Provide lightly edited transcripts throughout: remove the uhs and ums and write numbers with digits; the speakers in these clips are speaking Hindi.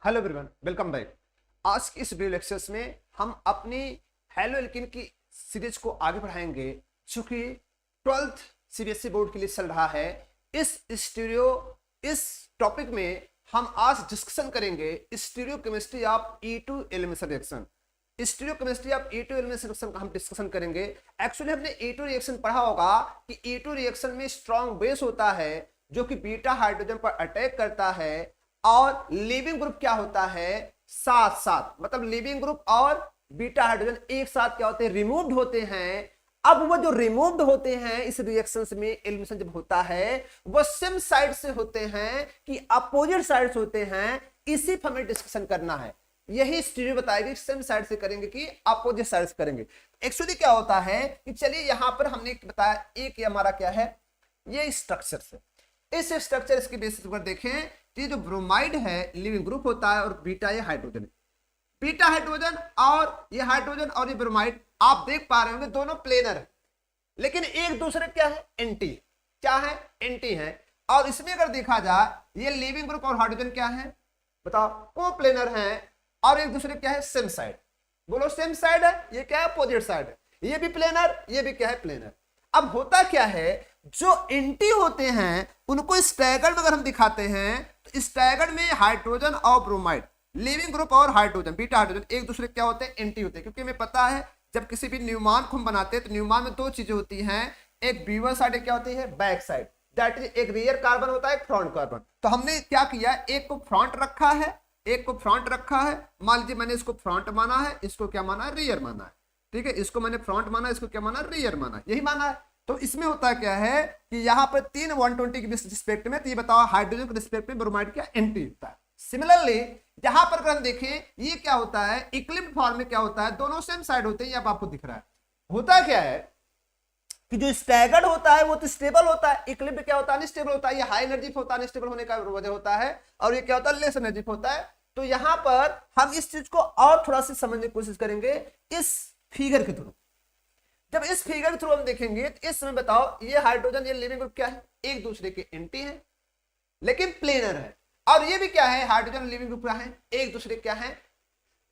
Hello everyone, welcome back. आज की इस वीडियो लेक्चर्स में हम अपनी हेलो एल्किन की सीरीज को आगे बढ़ाएंगे, चूंकि 12th सीबीएसई बोर्ड के लिए चल रहा है। इस टॉपिक में हम आज डिस्कशन करेंगे stereo chemistry of E2 elimination reaction. Stereo chemistry of E2 elimination reaction का हम डिस्कशन करेंगे। एक्चुअली हमने E2 रिएक्शन पढ़ा होगा कि E2 रिएक्शन में स्ट्रॉन्ग बेस होता है जो कि बीटा हाइड्रोजन पर अटैक करता है, और लिविंग ग्रुप क्या होता है साथ साथ, मतलब लिविंग ग्रुप और बीटा हाइड्रोजन एक साथ क्या होते हैं, रिमूव्ड होते हैं। अब वो जो रिमूव्ड होते हैं इस रिएक्शन में एलिमिनेशन जब होता है वो सेम साइड से होते हैं कि अपोजिट साइड होते हैं। इसी पर हमें डिस्कशन करना है। यही स्टीरियो बताएगी सेम साइड से करेंगे कि अपोजिट साइड से करेंगे। एक्चुअली क्या होता है कि चलिए यहां पर हमने बताया एक हमारा क्या है, ये स्ट्रक्चर से, इस स्ट्रक्चर इसके बेसिस पर देखें। ये जो ब्रोमाइड है लिविंग ग्रुप होता है और बीटा ये हाइड्रोजन, बीटा हाइड्रोजन और ये हाइड्रोजन और ये ब्रोमाइड आप देख पा रहे होंगे दोनों प्लेनर है, लेकिन एक दूसरे क्या है, एंटी। क्या है, एंटी है। और इसमें अगर देखा जाए ये लिविंग ग्रुप और हाइड्रोजन क्या है बताओ, को प्लेनर है और एक दूसरे क्या है, सेम साइड। बोलो सेम साइड है, ये क्या है, अपोजिट साइड है। ये भी प्लेनर, ये भी क्या है, प्लेनर। अब होता क्या है, जो एंटी होते हैं उनको स्टैगर्ड अगर हम दिखाते हैं तो स्टैगर्ड में हाइड्रोजन और ब्रोमाइड, लिविंग ग्रुप और हाइड्रोजन बीटा हाइड्रोजन एक दूसरे क्या होते हैं, एंटी होते हैं। क्योंकि हमें पता है जब किसी भी न्यूमान को हम बनाते हैं तो न्यूमान में दो चीजें होती हैं, एक बीवर साइड, एक क्या होती है, बैक साइड। दैट इज एक रियर कार्बन होता है, एक फ्रंट कार्बन। तो हमने क्या किया, एक को फ्रंट रखा है, एक को फ्रंट रखा है। मान लीजिए मैंने इसको फ्रंट माना है, इसको क्या माना है, रियर माना है। ठीक है, इसको मैंने फ्रंट माना, इसको क्या माना, रियर माना, यही माना है। तो इसमें होता क्या है कि यहाँ पर 3 120 के रिस्पेक्ट में, तो ये बताओ हाइड्रोजन के रिस्पेक्ट में ब्रोमाइड क्या एंटी होता है। सिमिलरली यहां पर अगर हम देखें ये क्या होता है, इक्लिप्ड फॉर्म में क्या होता है, दोनों सेम साइड होते हैं। ये आपको दिख रहा है। होता क्या है कि जो स्टैगर्ड होता है वो तो स्टेबल होता है, इक्लिप्ड क्या होता है, अनस्टेबल होता है। ये हाई एनर्जी होता है, अनस्टेबल होने का वजह होता है, और ये क्या होता है, लेस एनर्जी होता है। तो यहां पर हम इस चीज को और थोड़ा सा समझने की कोशिश करेंगे इस फिगर के थ्रू। जब इस फिगर के थ्रू हम देखेंगे तो इस समय बताओ ये हाइड्रोजन ये लिविंग ग्रुप क्या है, एक दूसरे के एंटी है लेकिन प्लेनर है। और ये भी क्या है, हाइड्रोजन लिविंग ग्रुप क्या है, एक दूसरे क्या है,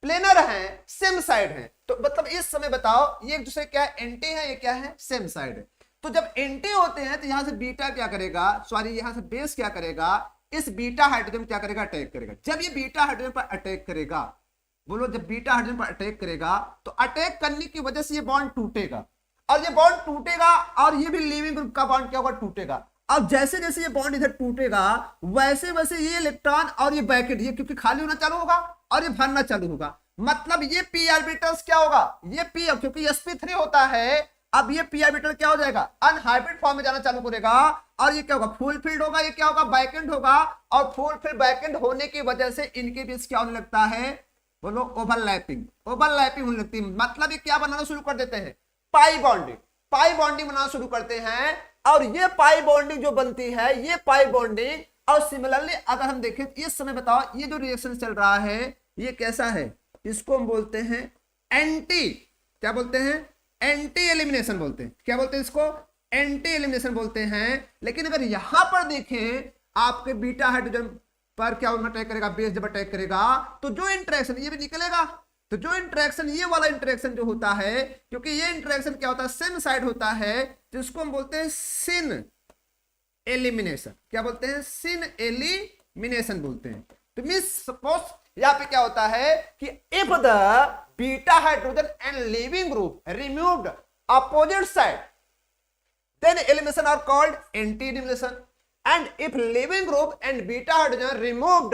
प्लेनर है, सेम साइड है। तो मतलब इस समय बताओ ये एक दूसरे क्या है, एंटी है, ये क्या है, सेम साइड है। तो जब एंटी होते हैं तो यहां से बीटा क्या करेगा, सॉरी यहां से बेस क्या करेगा, इस बीटा हाइड्रोजन क्या करेगा, अटैक करेगा। जब ये बीटा हाइड्रोजन पर अटैक करेगा, बोलो जब बीटा हाइड्रोजन पर अटैक करेगा तो अटैक करने की वजह से ये बॉन्ड टूटेगा, और ये बॉन्ड टूटेगा और ये भी लिविंग ग्रुप का बॉन्ड क्या होगा, टूटेगा। अब जैसे जैसे ये बॉन्ड इधर टूटेगा वैसे वैसे ये इलेक्ट्रॉन और ये ब्रैकेट ये क्योंकि खाली होना चालू होगा और ये भरना चालू होगा। मतलब ये पी ऑर्बिटल्स क्या होगा, ये पी, क्योंकि sp3 होता है, अब ये पी ऑर्बिटल क्या हो जाएगा, अनहाइब्रिड फॉर्म में जाना चालू करेगा, और ये क्या होगा, फुल फील्ड होगा, ये क्या होगा, बैकेंड होगा। और फुल फील्ड बैकेंड होने की वजह से इनके बीच क्या होने लगता है, बोलो ओवरलैपिंग, ओवरलैपिंग होने लगती है। मतलब ये क्या बनाना शुरू कर देते हैं, पाई बॉन्डिंग, पाई बॉन्डिंग बनाना शुरू करते हैं। और ये पाई बॉन्डिंग जो बनती है, ये पाई बॉन्डिंग, और सिमिलरली अगर हम देखें इस समय बताओ ये जो रिएक्शन चल रहा है ये कैसा है, इसको हम बोलते हैं एंटी, क्या बोलते हैं, एंटी एलिमिनेशन बोलते हैं। क्या बोलते हैं इसको, एंटी एलिमिनेशन बोलते हैं। लेकिन अगर यहां पर देखें आपके बीटा हाइड्रोजन पर क्या अटैक करेगा, बेस जब अटैक करेगा तो जो इंटरेक्शन ये भी निकलेगा। तो जो इंटरेक्शन ये वाला इंटरेक्शन जो होता है, क्योंकि ये इंटरेक्शन क्या होता है, सेम साइड होता है, जिसको हम बोलते हैं सिन एलिमिनेशन। क्या बोलते हैं, सिन एलिमिनेशन बोलते हैं। तो मींस सपोज यहां पे क्या होता है कि if the beta hydrogen and leaving group removed opposite side then elimination are called anti elimination, and if living group and beta hydrogen removed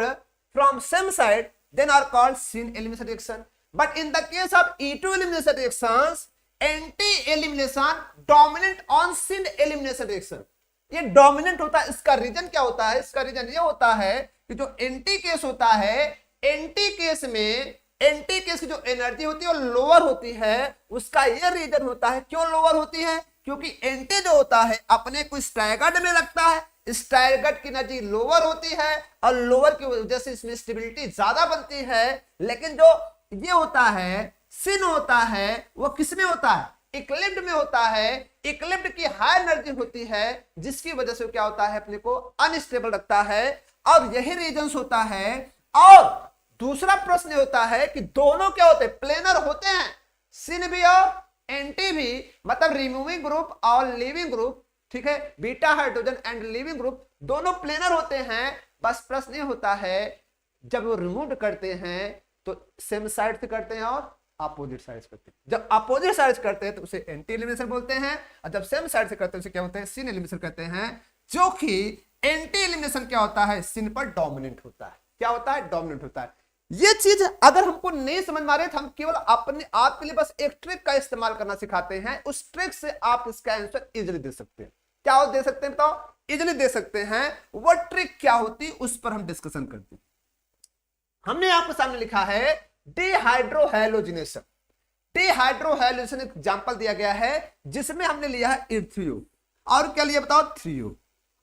from same side then are called syn elimination reaction. But in the case of E2 elimination reactions, anti elimination dominant on syn elimination reaction. ये डोमिनेंट होता है। इसका रीजन क्या होता है, इसका रीजन ये होता है कि जो एंटी केस होता है, एंटी केस में एंटी केस की जो एनर्जी होती है वो लोअर होती है। उसका ये रीजन होता है, क्यों लोअर होती है, क्योंकि एंटी जो होता है अपने को स्टैगर्ड में लगता है, स्टैगर्ड की एनर्जी लोअर होती है और लोअर की वजह से इसमें स्टेबिलिटी ज्यादा बनती है। लेकिन जो ये होता है, सिन होता है, वो किसमें होता है, इक्लिप्ड में होता है। इक्लिप्ड की हाई एनर्जी होती है जिसकी वजह से क्या होता है, अपने को अनस्टेबल रखता है। और यही रीजंस होता है। और दूसरा प्रश्न होता है कि दोनों क्या होते हैं, प्लेनर होते हैं, सिन भी और एंटी भी, मतलब रिमूविंग ग्रुप और लिविंग ग्रुप, ठीक है, beta hydrogen and leaving group दोनों प्लेनर होते हैं। बस प्रश्न ये होता है जब वो रिमूव करते हैं तो सेम साइड से करते हैं और अपोजिट साइड से करते हैं। जब अपोजिट साइड से करते हैं तो उसे एंटी एलिमिनेशन बोलते हैं, और जब सेम साइड से करते हैं उसे क्या होते हैं, सिन एलिमिनेशन कहते हैं। जो कि एंटी एलिमिनेशन क्या होता है, सिन पर डोमिनेंट होता है। क्या होता है, डोमिनेंट होता है। ये चीज अगर हमको नहीं समझ में आ रही तो हम केवल अपने आप के लिए बस एक ट्रिक का इस्तेमाल करना सिखाते हैं। उस ट्रिक से आप इसका आंसर इजीली दे सकते हैं। क्या दे सकते हैं बताओ, इजीली दे सकते हैं। वो ट्रिक क्या होती उस पर हम डिस्कशन करते हैं। हमने आपके सामने लिखा है डिहाइड्रोहैलोजिनेशन। डिहाइड्रोहैलोजिनेशन एग्जांपल दिया गया है जिसमें हमने लिया है इर्थियो, और क्या लिया बताओ, थ्रियो,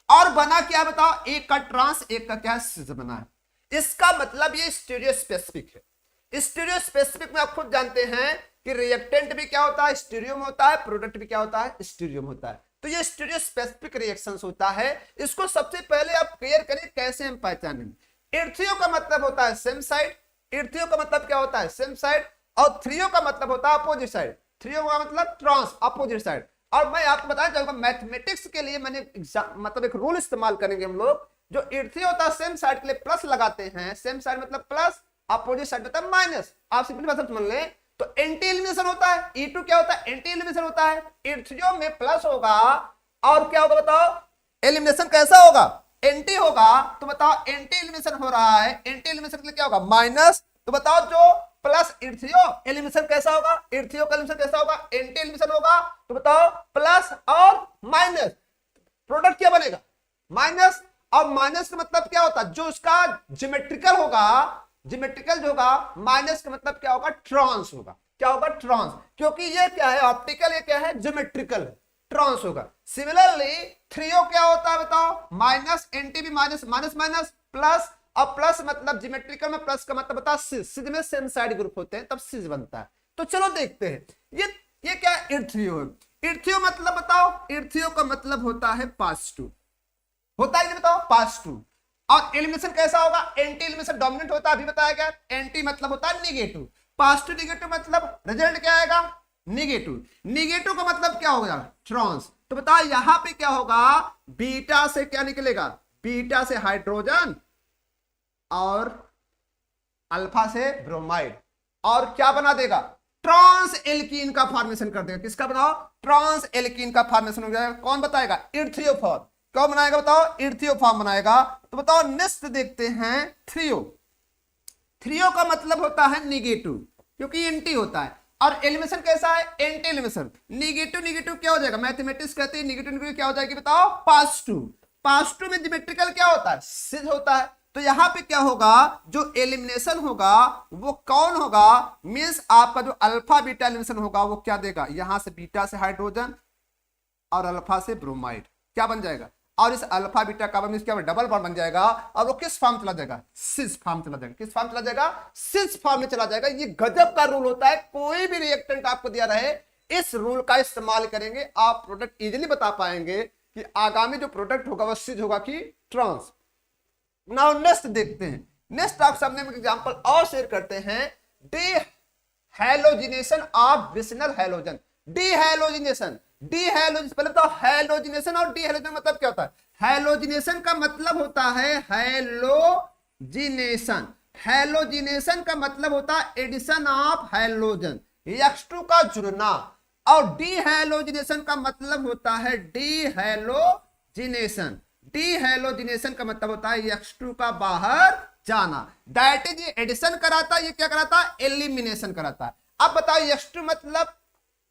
और बना क्या बताओ, एक का ट्रांस एक का क्या सिस बना है। इसका मतलब ये स्टीरियो स्पेसिफिक है। स्टीरियो स्पेसिफिक में आप खुद जानते हैं कि रिएक्टेंट भी क्या होता है, स्टीरियो में होता है, प्रोडक्ट भी क्या होता है, स्टीरियो में होता है। तो ये स्टीरियो स्पेसिफिक रिएक्शंस होता है। इसको सबसे पहले आप क्लियर करें कैसे हम पहचानेंगे। इर्थियो का मतलब होता है सेम साइड, इर्थियो का मतलब क्या होता है, सेम साइड, और थ्रियो का मतलब होता है अपोजिट साइड। थ्रियो का मतलब ट्रांस, अपोजिट साइड। और मैं आपको बताना चाहूंगा मैथमेटिक्स के लिए मैंने मतलब एक रूल इस्तेमाल करेंगे हम लोग। जो इर्थियो होता है सेम साइड के लिए प्लस लगाते हैं, सेम साइड मतलब प्लस, अपोजिट साइड मतलब माइनस। आप सिंपली बात समझ लें तो एंटी एलिमिनेशन होता है। E2 क्या होता है, एंटी एलिमिनेशन होता है। इर्थियो में प्लस होगा और क्या होगा बताओ, एलिमिनेशन कैसा होगा, एंटी होगा। तो बताओ एंटी एलिमिनेशन हो रहा है, एंटी एलिमिनेशन के लिए क्या होगा, माइनस। तो बताओ जो प्लस इर्थियो एलिमिनेशन कैसा होगा, इर्थियो का एलिमिनेशन कैसा होगा, एंटी एलिमिनेशन होगा। तो बताओ प्लस और माइनस, प्रोडक्ट क्या बनेगा, माइनस। और माइनस का मतलब क्या होता है, जो उसका ज्योमेट्रिकल होगा, ज्योमेट्रिकल जो होगा, माइनस का मतलब क्या होगा, ट्रांस होगा। क्या होगा, ट्रांस, क्योंकि ये क्या है ऑप्टिकल, ये क्या है ज्योमेट्रिकल है, ट्रांस होगा। सिमिलरली थ्रियो क्या होता है बताओ, माइनस, एंटी भी माइनस, माइनस माइनस प्लस, और प्लस मतलब ज्योमेट्रिकल में प्लस का मतलब बताओ सिस, सिस में सेम साइड ग्रुप होते हैं तब सिस बनता है। तो चलो देखते हैं ये क्या है, इर्थियो है। इर्थियो मतलब बताओ, इर्थियो का मतलब होता है पास टू, होता है कि बताओ, पास टू। और एलिमिनेशन कैसा होगा, एंटी एलिमिनेशन डोमिनेंट होता है, अभी बताया गया। एंटी मतलब होता है निगेटिव, पास टू निगेटिव मतलब रिजल्ट क्या आएगा, निगेटिव। निगेटिव का मतलब क्या होगा, ट्रांस। तो बताओ यहां पे क्या होगा, बीटा से क्या निकलेगा, बीटा से हाइड्रोजन और अल्फा से ब्रोमाइड, और क्या बना देगा, ट्रांस एल्कीन का फॉर्मेशन कर देगा। किसका बनाओ, ट्रांस एल्कीन का फॉर्मेशन हो जाएगा। कौन बताएगा, इर्थियो फॉर्म। क्यों बनाएगा बताओ, इर्थियो फॉर्म बनाएगा। तो बताओ नेक्स्ट देखते हैं थ्रियो। थ्रियो का मतलब होता है निगेटिव, क्योंकि एंटी होता है। और एलिमिनेशन कैसा है, एंटी एलिमिनेशन। निगेटिव निगेटिव क्या हो जाएगा, मैथमेटिक्स कहते हैं निगेटिव निगेटिव क्या हो जाएगी बताओ, पास टू। पास टू में ज्योमेट्रिकल क्या होता है, सिज होता है। तो यहां पे क्या होगा, जो एलिमिनेशन होगा वो कौन होगा, मींस आपका जो अल्फा बीटा एलिमिनेशन होगा वो क्या देगा, यहां से बीटा से हाइड्रोजन और अल्फा से ब्रोमाइड क्या बन जाएगा, और इस अल्फा बीटा कार्बन क्या डबल बॉन्ड बन जाएगा, और वो किस फॉर्म चला जाएगा, सिस फॉर्म चला जाएगा। किस फॉर्म चला जाएगा, सिस फॉर्म में चला जाएगा। ये गजब का रूल होता है। कोई भी रिएक्टेंट आपको दिया रहे, इस रूल का इस्तेमाल करेंगे, आप प्रोडक्ट इजीली बता पाएंगे कि आगामी जो प्रोडक्ट होगा वो सिस होगा कि ट्रांस। नाउ नेक्स्ट देखते हैं। नेक्स्ट आप सामने में एग्जांपल और शेयर करते हैं, डिहैलोजिनेशन ऑफ विसिनल हैलोजन। डिहैलोजिनेशन, डिहैलोजिनेशन पहले बताओ, हैलोजिनेशन और डिहैलोजिनेशन मतलब क्या होता है। हैलोजिनेशन का मतलब होता है हैलोजिनेशन, हैलोजिनेशन का मतलब होता है एडिशन ऑफ हैलोजन, X2 का जुड़ना। और डिहैलोजिनेशन का मतलब होता है डिहैलोजिनेशन, डिहैलोजिनेशन का मतलब होता है X2 का बाहर जाना। दैट इज ये एडिशन कराता है, ये क्या कराता है, एलिमिनेशन कराता है। अब बताओ X2 मतलब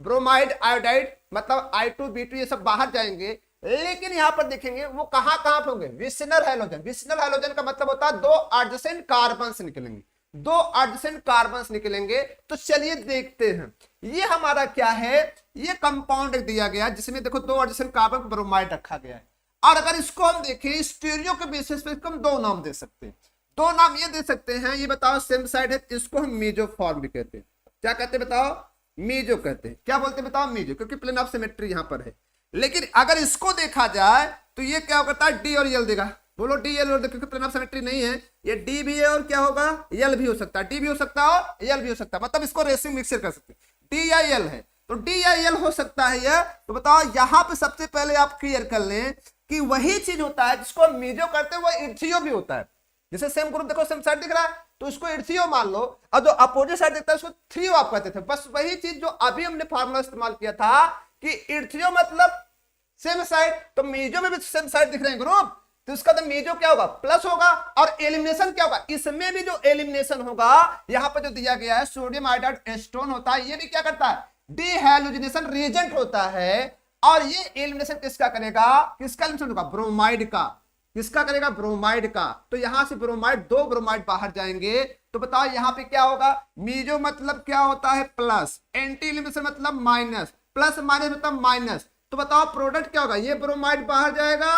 ब्रोमाइड आयोडाइड, मतलब I2 B2 ये सब बाहर जाएंगे, लेकिन यहां पर देखेंगे वो कहां कहां पे होंगे, विसिनल हैलोजन। विसिनल हैलोजन का मतलब होता है दो एडजेसेंट कार्बन्स निकलेंगे, दो एडजेसेंट कार्बन्स निकलेंगे। तो चलिए देखते हैं, ये हमारा क्या है, ये कंपाउंड दिया गया जिसमें देखो दो एडजेसेंट कार्बन ब्रोमाइड रखा गया है। और अगर इसको हम देखें स्टीरियो के बेसिस पे हम दो नाम दे सकते हैं। दो नाम ये दे सकते हैं, ये बताओ सेम साइड है, इसको हम मीजो फॉर्म भी कहते हैं। क्या कहते हैं बताओ, मीजो कहते हैं। क्या बोलते हैं बताओ, मीजो, क्योंकि प्लेन ऑफ सिमेट्री यहां पर है। लेकिन अगर इसको देखा जाए तो ये क्या करता है, डी और यल देगा, बोलो डी एल, क्योंकि प्लेन ऑफ सिमेट्री नहीं है, ये डी भी है और क्या होगा एल भी हो सकता है, डी भी हो सकता है और एल भी हो सकता है, मतलब इसको रेसिंग मिक्सचर कर सकते हैं। डी या एल है तो डी या एल हो सकता है यह। तो बताओ यहां पे सबसे पहले आप क्लियर कर लें कि वही चीज होता है जिसको हम मीजो करते हैं वो इर्थियो भी होता है। जैसे सेम ग्रुप देखो सेम साइड दिख रहा है तो इसको इर्थियो मान लो, और जो अपोजिट साइड दिखता है उसको थ्रियो आप कहते थे। बस वही चीज जो अभी हमने फार्मूला इस्तेमाल किया था कि इर्थियो मतलब सेम साइड, तो मीजो में भी सेम साइड दिख रहे हैं ग्रुप, तो इसका तो मीजो क्या होगा प्लस होगा। और एलिमिनेशन क्या होगा, इसमें भी जो एलिमिनेशन होगा यहां पर जो दिया गया है सोडियम आयोडाइड एस्टोन होता है, ये भी क्या करता है डीहैलोजिनेशन रिएजेंट होता है। और ये एलिमिनेशन किसका करेगा, किसका एलिमिनेशन होगा ब्रोमाइड का, किसका करेगा ब्रोमाइड का। तो यहां से ब्रोमाइड, 2 ब्रोमाइड बाहर जाएंगे। तो बताओ यहां पे क्या होगा, मीजो मतलब क्या होता है प्लस, एंटी एलिमिनेशन मतलब माइनस, प्लस माइनस मतलब माइनस। तो बताओ प्रोडक्ट क्या होगा, ये ब्रोमाइड बाहर जाएगा,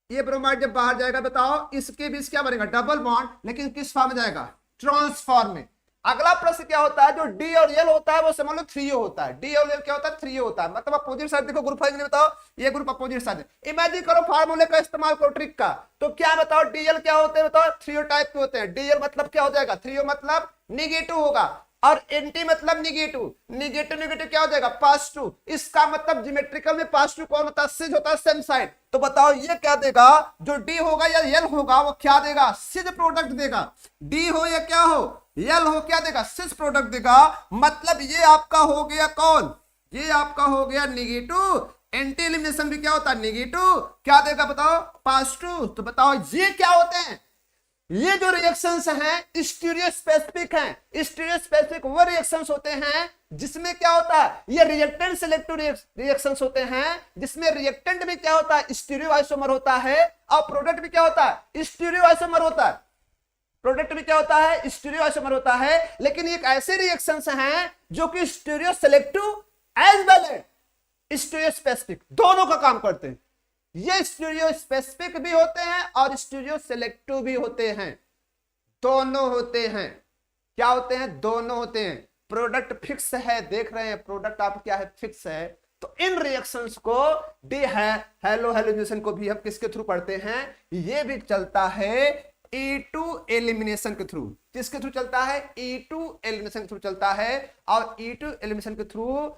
ये ब्रोमाइड जब बाहर जाएगा बताओ इसके बीच क्या बनेगा डबल बॉन्ड, लेकिन किस फॉर्म में जाएगा ट्रांसफॉर्म में। अगला प्रश्न क्या होता है, जो डी और एल होता है वो समझ लो थ्रियो होता है, डी और एल क्या होता है थ्रियो होता है, मतलब अपोजिट साइड देखो ग्रुप फाइव में बताओ ये ग्रुप अपोजिट साइड है। इमेजिन करो फार्मूले का इस्तेमाल करो ट्रिक का, तो क्या बताओ डीएल क्या होते हैं बताओ थ्रियो टाइप के होते हैं। डीएल मतलब क्या हो जाएगा, थ्रियो मतलब निगेटिव होगा, और एंटी मतलब निगेटिव, निगेटिव निगेटिव क्या हो जाएगा पॉजिटिव। इसका मतलब ज्योमेट्रिकल में पॉजिटिव कौन होता है, सिज होता है सेम साइड। तो बताओ ये क्या देगा, जो डी होगा या एल होगा वो क्या देगा सिज प्रोडक्ट देगा, डी हो या क्या हो एल हो क्या देगा सिज प्रोडक्ट देगा। मतलब ये आपका हो गया कौन, ये आपका हो गया निगेटिव, एंटी एलिमिनेशन भी क्या होता है निगेटिव, क्या देगा बताओ पॉजिटिव। तो बताओ ये क्या होते हैं, ये जो रिएक्शंस हैं स्टीरियो स्पेसिफिक हैं। स्टीरियो स्पेसिफिक वो रिएक्शंस होते हैं जिसमें क्या होता है, ये रिएक्टेंट सिलेक्टिव रिएक्शंस होते हैं जिसमें रिएक्टेंट भी क्या होता है स्टीरियो आइसोमर होता है, और प्रोडक्ट भी क्या होता है स्टीरियो आइसोमर होता है, प्रोडक्ट भी क्या होता है स्टीरियो आइसोमर होता है। लेकिन एक ऐसे रिएक्शंस हैं जो कि stereoselective as well as stereospecific दोनों का काम करते हैं। ये स्टीरियो स्पेसिफिक भी होते हैं और स्टीरियो सिलेक्टिव भी होते हैं, दोनों होते हैं। क्या होते हैं, दोनों होते हैं। प्रोडक्ट फिक्स है, देख रहे हैं प्रोडक्ट आप क्या है फिक्स है। तो इन रिएक्शंस को हेलोजनेशन को भी हम किसके थ्रू पढ़ते हैं, ये भी चलता है E2 एलिमिनेशन के थ्रू। किसके थ्रू चलता है, E2 एलिमिनेशन के थ्रू चलता है। और E2 एलिमिनेशन के थ्रू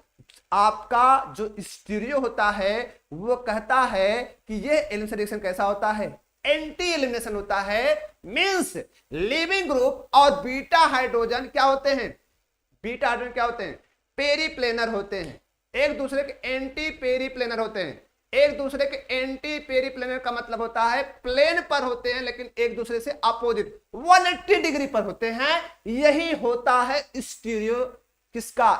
आपका जो स्टीरियो होता है वो कहता है कि ये एलिमिनेशन रिएक्शन कैसा होता है, एंटी एलिमिनेशन होता है। मींस लिविंग ग्रुप और बीटा हाइड्रोजन क्या होते हैं, बीटा हाइड्रोजन क्या होते हैं पेरीप्लेनर होते हैं, एक दूसरे के एंटी पेरीप्लेनर होते हैं। एक दूसरे के एंटी पेरीप्लेनर का मतलब होता है प्लेन पर होते हैं लेकिन एक दूसरे से अपोजिट 180 डिग्री पर होते हैं। यही होता है स्टीरियो किसका